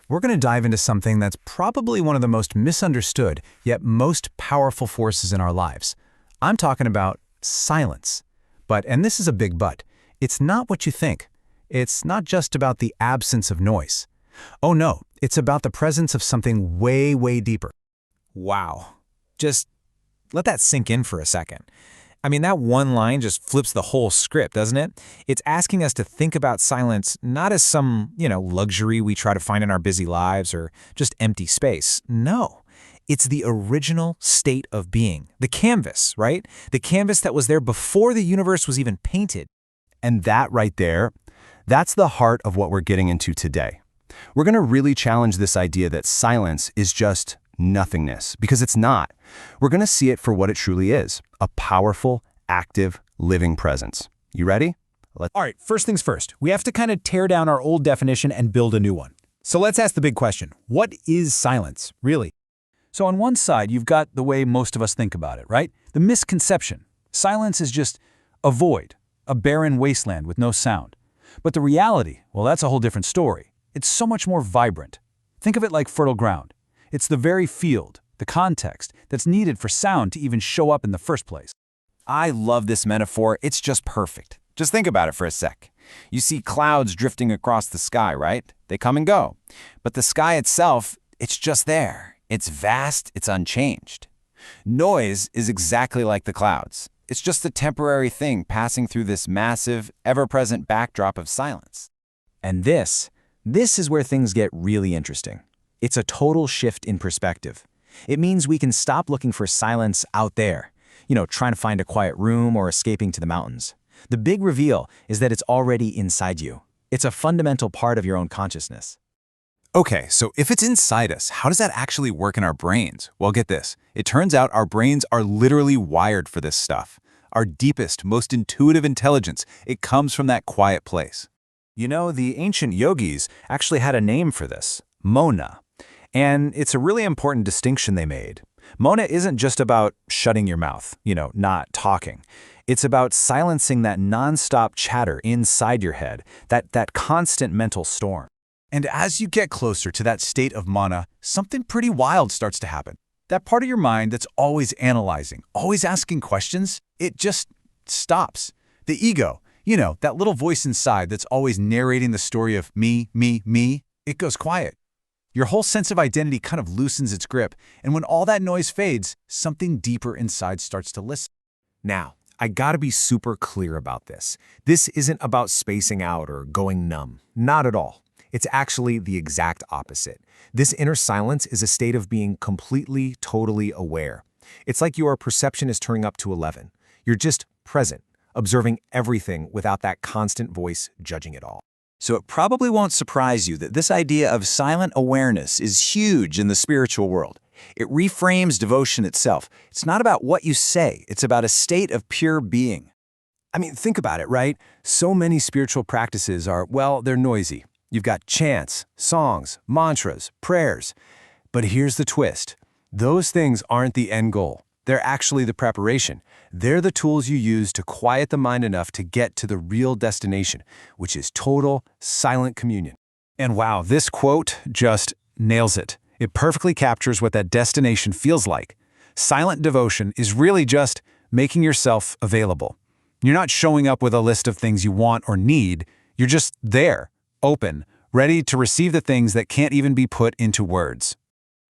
we're going to dive into something that's probably one of the most misunderstood, yet most powerful forces in our lives. I'm talking about silence. But, and this is a big but, it's not what you think. It's not just about the absence of noise. Oh no, it's about the presence of something way, way deeper. Wow. Just let that sink in for a second. I mean, that one line just flips the whole script, doesn't it? It's asking us to think about silence not as some, luxury we try to find in our busy lives or just empty space. No. It's the original state of being. The canvas, right? The canvas that was there before the universe was even painted. And that right there, that's the heart of what we're getting into today. We're going to really challenge this idea that silence is just nothingness, because it's not. We're going to see it for what it truly is, a powerful, active, living presence. You ready? All right, first things first. We have to kind of tear down our old definition and build a new one. So let's ask the big question. What is silence, really? So on one side, you've got the way most of us think about it, right? The misconception. Silence is just a void, a barren wasteland with no sound. But the reality, well, that's a whole different story. It's so much more vibrant. Think of it like fertile ground. It's the very field, the context, that's needed for sound to even show up in the first place. I love this metaphor. It's just perfect. Just think about it for a sec. You see clouds drifting across the sky, right? They come and go. But the sky itself, it's just there. It's vast, it's unchanged. Noise is exactly like the clouds. It's just a temporary thing passing through this massive, ever-present backdrop of silence. And this is where things get really interesting. It's a total shift in perspective. It means we can stop looking for silence out there, trying to find a quiet room or escaping to the mountains. The big reveal is that it's already inside you. It's a fundamental part of your own consciousness. Okay, so if it's inside us, how does that actually work in our brains? Well, get this. It turns out our brains are literally wired for this stuff. Our deepest, most intuitive intelligence, it comes from that quiet place. The ancient yogis actually had a name for this, mona. And it's a really important distinction they made. Mona isn't just about shutting your mouth, not talking. It's about silencing that nonstop chatter inside your head, that constant mental storm. And as you get closer to that state of mana, something pretty wild starts to happen. That part of your mind that's always analyzing, always asking questions, it just stops. The ego, that little voice inside that's always narrating the story of me, it goes quiet. Your whole sense of identity kind of loosens its grip, and when all that noise fades, something deeper inside starts to listen. Now, I gotta be super clear about this. This isn't about spacing out or going numb. Not at all. It's actually the exact opposite. This inner silence is a state of being completely, totally aware. It's like your perception is turning up to 11. You're just present, observing everything without that constant voice judging it all. So it probably won't surprise you that this idea of silent awareness is huge in the spiritual world. It reframes devotion itself. It's not about what you say, it's about a state of pure being. I mean, think about it, right? So many spiritual practices are, they're noisy. You've got chants, songs, mantras, prayers. But here's the twist. Those things aren't the end goal. They're actually the preparation. They're the tools you use to quiet the mind enough to get to the real destination, which is total, silent communion. And wow, this quote just nails it. It perfectly captures what that destination feels like. Silent devotion is really just making yourself available. You're not showing up with a list of things you want or need. You're just there, open, ready to receive the things that can't even be put into words.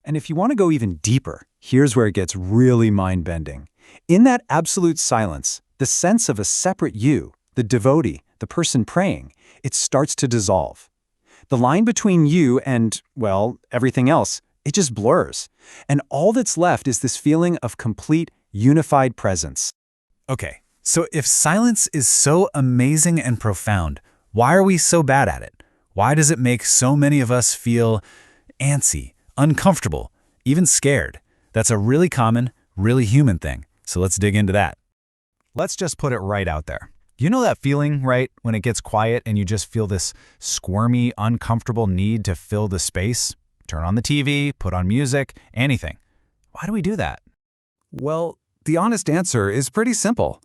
And if you want to go even deeper, here's where it gets really mind-bending. In that absolute silence, the sense of a separate you, the devotee, the person praying, it starts to dissolve. The line between you and, everything else, it just blurs. And all that's left is this feeling of complete, unified presence. Okay, so if silence is so amazing and profound, why are we so bad at it? Why does it make so many of us feel antsy, uncomfortable, even scared? That's a really common, really human thing. So let's dig into that. Let's just put it right out there. You know that feeling, right, when it gets quiet and you just feel this squirmy, uncomfortable need to fill the space? Turn on the TV, put on music, anything. Why do we do that? Well, the honest answer is pretty simple.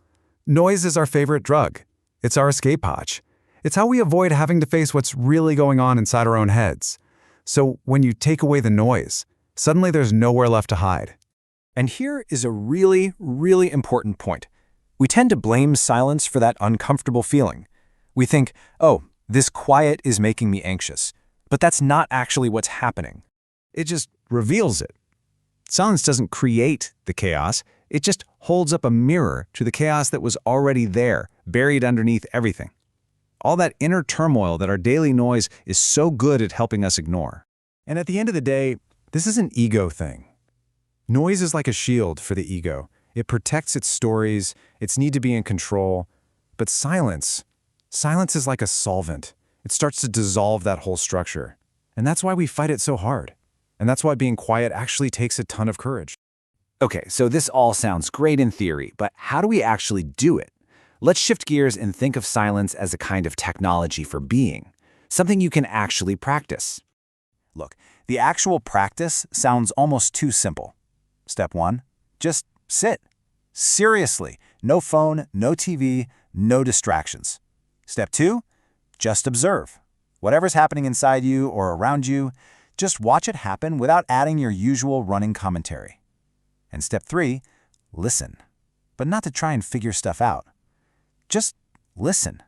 Noise is our favorite drug. It's our escape hatch. It's how we avoid having to face what's really going on inside our own heads. So when you take away the noise, suddenly there's nowhere left to hide. And here is a really, really important point. We tend to blame silence for that uncomfortable feeling. We think, oh, this quiet is making me anxious. But that's not actually what's happening. It just reveals it. Silence doesn't create the chaos. It just holds up a mirror to the chaos that was already there, buried underneath everything. All that inner turmoil that our daily noise is so good at helping us ignore. And at the end of the day, this is an ego thing. Noise is like a shield for the ego. It protects its stories, its need to be in control. But silence is like a solvent. It starts to dissolve that whole structure. And that's why we fight it so hard. And that's why being quiet actually takes a ton of courage. Okay, so this all sounds great in theory, but how do we actually do it? Let's shift gears and think of silence as a kind of technology for being, something you can actually practice. Look, the actual practice sounds almost too simple. Step 1, just sit. Seriously, no phone, no TV, no distractions. Step 2, just observe. Whatever's happening inside you or around you, just watch it happen without adding your usual running commentary. And step 3, listen. But not to try and figure stuff out. Just listen.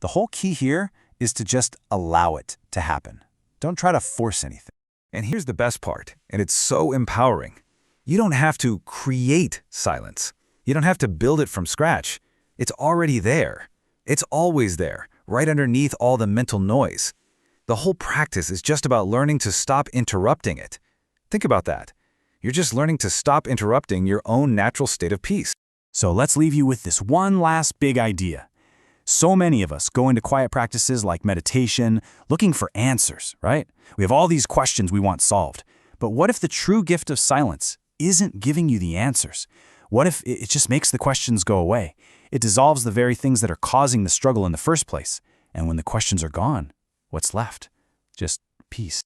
The whole key here is to just allow it to happen. Don't try to force anything. And here's the best part, and it's so empowering. You don't have to create silence. You don't have to build it from scratch. It's already there. It's always there, right underneath all the mental noise. The whole practice is just about learning to stop interrupting it. Think about that. You're just learning to stop interrupting your own natural state of peace. So let's leave you with this one last big idea. So many of us go into quiet practices like meditation, looking for answers, right? We have all these questions we want solved. But what if the true gift of silence isn't giving you the answers? What if it just makes the questions go away? It dissolves the very things that are causing the struggle in the first place. And when the questions are gone, what's left? Just peace.